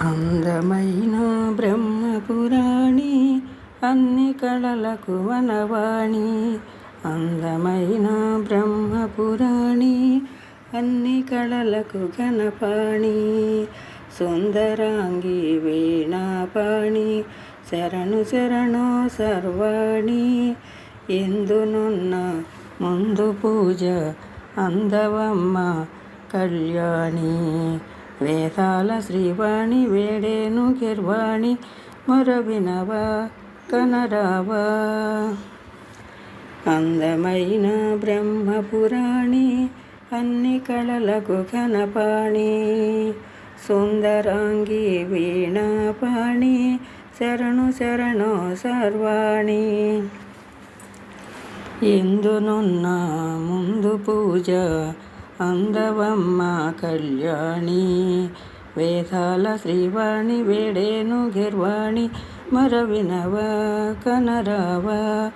అందమైన బ్రహ్మపురాణి అన్ని కళలకు వనవాణి. అందమైన బ్రహ్మపురాణి అన్ని కళలకు ఘనపాణి. సుందరాంగి వీణాపాణి శరణు శరణో సర్వాణి. ఎందునున్న ముందు పూజ అందవమ్మ కళ్యాణి. వేదాల శ్రీవాణి వేడేను గిర్వాణి మొరవినవా కనరావా. అందమైన బ్రహ్మపురాణి అన్ని కళలకు ఘనపాణి. సుందరాంగి వీణాపాణి శరణు శరణో సర్వాణి. ఎందునున్న ముందు పూజ అందవమ్మ కళ్యాణి. వేదాల శ్రీవాణి వేడేను గిర్వాణి మరవినవా కనరావా.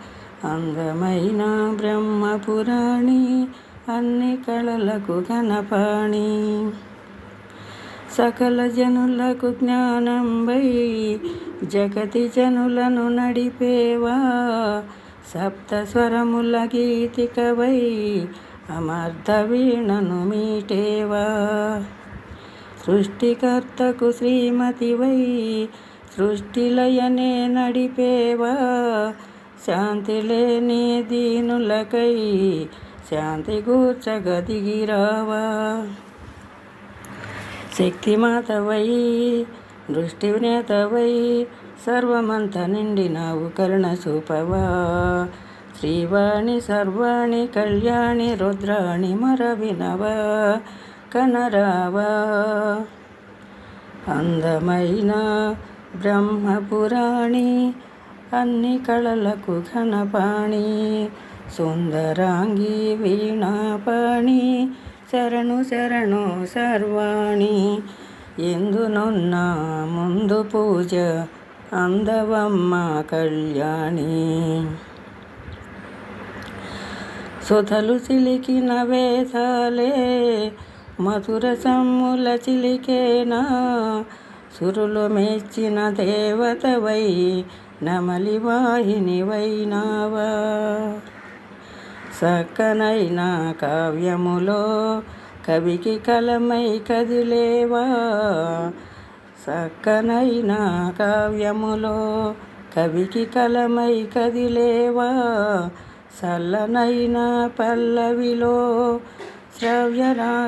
అందమైన బ్రహ్మపురాణి అన్ని కళలకు ఘనపాణి. సకల జనులకు జ్ఞానంబై జగతి జనులను నడిపేవా. సప్త స్వరముల గీతికవై అమర్ధ వీణను మీటేవా. సృష్టికర్తకు శ్రీమతివై సృష్టిలయనే నడిపేవా. శాంతి లేని దీనులకై శాంతి గూర్చగదిగిరావా. శక్తిమాతవై దృష్టినేతవై సర్వమంత నిండినావు కరుణ చూపవా. శ్రీవాణి సర్వాణి కళ్యాణి రుద్రాణి మరవినవా కనరావా. అందమైన బ్రహ్మపురాణి అన్ని కళలకు ఘనపాణి. సుందరాంగి వీణాపాణి శరణు శరణు సర్వాణి. ఎందునున్న ముందు పూజ అందవమ్మ కళ్యాణి. సుధలు చిలికిన వేదాలే మధుర సమ్ముల చిలికేనా. సురులు మెచ్చిన దేవతవై నమలి వాహినివైనావా. సక్కనైన కావ్యములో కవికి కలమై కదిలేవా. సక్కనైన కావ్యములో కవికి కలమై కదిలేవా. సల్లనైన పల్లవిలో శ్రవ్యరా